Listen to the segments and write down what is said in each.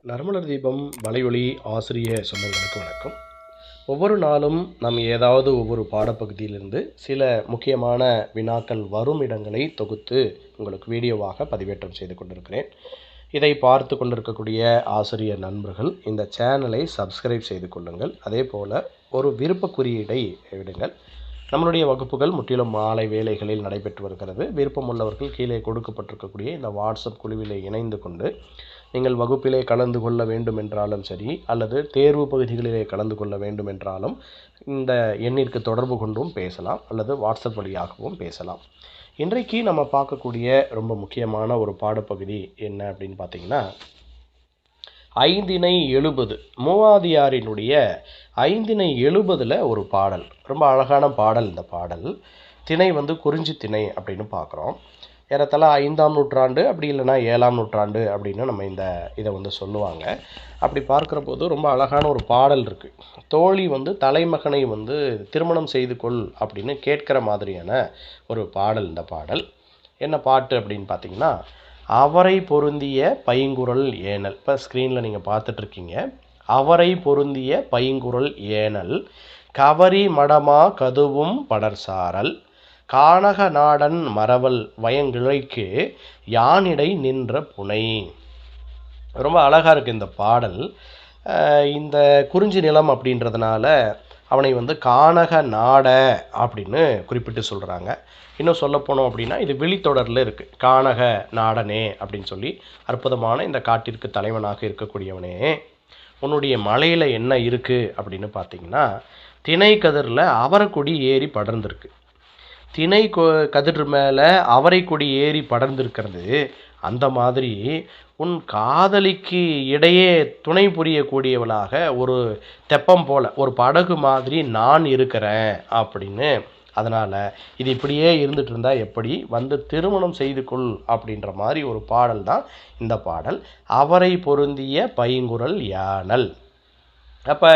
நறுமலர் தீபம் வலையொலி ஆசிரிய சொந்தங்களுக்கு வணக்கம். ஒவ்வொரு நாளும் நாம் ஏதாவது ஒவ்வொரு பாடப்பகுதியிலிருந்து சில முக்கியமான வினாக்கள் வரும் இடங்களை தொகுத்து உங்களுக்கு வீடியோவாக பதிவேற்றம் செய்து கொண்டிருக்கிறேன். இதை பார்த்து கொண்டிருக்கக்கூடிய ஆசிரியர் நண்பர்கள் இந்த சேனலை சப்ஸ்கிரைப் செய்து கொள்ளுங்கள். அதே போல் ஒரு விருப்ப குறியீடை விடுங்கள். நம்மளுடைய வகுப்புகள் முற்றிலும் மாலை வேளைகளில் நடைபெற்று வருகிறது. விருப்பமுள்ளவர்கள் கீழே கொடுக்கப்பட்டிருக்கக்கூடிய இந்த வாட்ஸ்அப் குழுவிலே இணைந்து கொண்டு நீங்கள் வகுப்பிலே கலந்து கொள்ள வேண்டும் என்றாலும் சரி, அல்லது தேர்வு பகுதிகளிலே கலந்து கொள்ள வேண்டும் என்றாலும் இந்த எண்ணிற்கு தொடர்பு கொண்டும் பேசலாம், அல்லது வாட்ஸ்அப் வழியாகவும் பேசலாம். இன்றைக்கு நம்ம பார்க்கக்கூடிய ரொம்ப முக்கியமான ஒரு பாடப்பகுதி என்ன அப்படின்னு பார்த்தீங்கன்னா, ஐந்திணை 70 மூவாதியாரினுடைய ஐந்திணை 70ல் ஒரு பாடல். ரொம்ப அழகான பாடல். இந்த பாடல் திணை குறிஞ்சி திணை அப்படின்னு பார்க்குறோம். ஏறத்தாழ 5ஆம் நூற்றாண்டு அப்படி இல்லைனா 7ஆம் நூற்றாண்டு அப்படின்னு நம்ம இதை சொல்லுவாங்க. அப்படி பார்க்குற போது ரொம்ப அழகான ஒரு பாடல் இருக்குது. தோழி தலைமகனை திருமணம் செய்து கொள் அப்படின்னு கேட்குற மாதிரியான ஒரு பாடல். இந்த பாடல் என்ன பாட்டு அப்படின்னு பார்த்தீங்கன்னா, அவரை பொருந்திய பைங்குறள் ஏனல். இப்போ ஸ்க்ரீனில் நீங்கள் பார்த்துட்ருக்கீங்க. அவரை பொருந்திய பைங்குறள் ஏனல் கவரி மடமா கதுவும் படர்சாரல் கானக நாடன் மரவல் வயங்கிழைக்கு யானிடை நின்ற புனை. ரொம்ப அழகாக இருக்குது இந்த பாடல். இந்த குறிஞ்சி நிலம் அப்படின்றதுனால அவனை கானக நாட அப்படின்னு குறிப்பிட்டு சொல்கிறாங்க. இன்னும் சொல்லப்போனோம் அப்படின்னா இது விழித்தொடரில் இருக்குது. கானக நாடனே அப்படின்னு சொல்லி, அற்புதமான இந்த காட்டிற்கு தலைவனாக இருக்கக்கூடியவனே, உன்னுடைய மலையில் என்ன இருக்குது அப்படின்னு பார்த்தீங்கன்னா, திணை கதிரில் அவரைக்கொடி ஏறி படர்ந்துருக்கு. திணை கதிர் மேலே அவரை கொடி ஏறி படர்ந்திருக்கிறது. அந்த மாதிரி உன் காதலிக்கு இடையே துணை புரியக்கூடியவளாக ஒரு தெப்பம் போல, ஒரு படகு மாதிரி நான் இருக்கிறேன் அப்படின்னு. அதனால் இது இப்படியே இருந்துட்டு இருந்தால் எப்படி, திருமணம் செய்து கொள் அப்படின்ற மாதிரி ஒரு பாடல் தான் இந்த பாடல். அவரை பொருந்திய பைங்குறள் யானல். அப்போ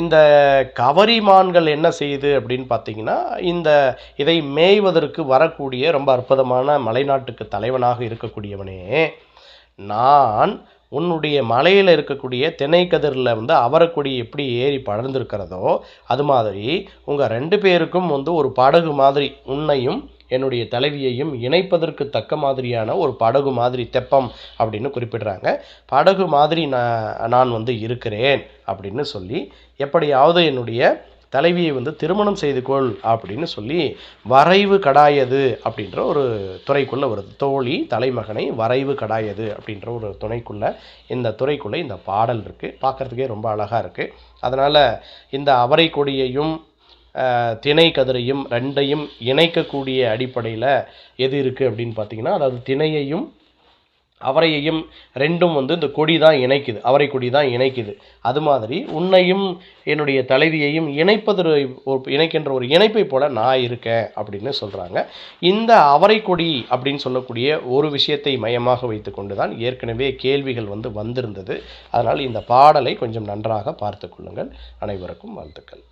இந்த கவரிமான்கள் என்ன செய்யுது அப்படின்னு பார்த்தீங்கன்னா, இதை மேய்வதற்கு வரக்கூடிய ரொம்ப அற்புதமான மலைநாட்டுக்கு தலைவனாக இருக்கக்கூடியவனே, நான் உன்னுடைய மலையில் இருக்கக்கூடிய திணைக்கதிரில் அவரைக்கொடி எப்படி ஏறி படர்ந்திருக்கிறதோ அது மாதிரி உங்கள் 2 பேருக்கும் ஒரு படகு மாதிரி, உன்னையும் என்னுடைய தலைவியையும் இணைப்பதற்கு தக்க மாதிரியான ஒரு படகு மாதிரி, தெப்பம் அப்படின்னு குறிப்பிடுறாங்க. படகு மாதிரி நான் இருக்கிறேன் அப்படின்னு சொல்லி, எப்படியாவது என்னுடைய தலைவியை திருமணம் செய்து கொள் அப்படின்னு சொல்லி வரைவு கடாயது அப்படின்ற ஒரு துறைக்குள்ளே வருது. தோழி தலைமகனை வரைவு கடாயது அப்படின்ற ஒரு துறைக்குள்ளே இந்த பாடல் இருக்குது. பார்க்குறதுக்கே ரொம்ப அழகாக இருக்குது. அதனால் இந்த அவரை கொடியையும் திணை கதிரையும் 2ஐயும் இணைக்கக்கூடிய அடிப்படையில் எது இருக்குது அப்படின்னு பார்த்தீங்கன்னா, அதாவது திணையையும் அவரையையும் 2ம் இந்த கொடி தான் இணைக்குது, அவரை கொடி தான் இணைக்குது. அது மாதிரி உன்னையும் என்னுடைய தலைவியையும் இணைக்கின்ற ஒரு இணைப்பை போல நான் இருக்கேன் அப்படின்னு சொல்கிறாங்க. இந்த அவரை கொடி அப்படின்னு சொல்லக்கூடிய ஒரு விஷயத்தை மையமாக வைத்து கொண்டு தான் ஏற்கனவே கேள்விகள் வந்திருந்தது. அதனால் இந்த பாடலை கொஞ்சம் நன்றாக பார்த்து கொள்ளுங்கள். அனைவருக்கும் வாழ்த்துக்கள்.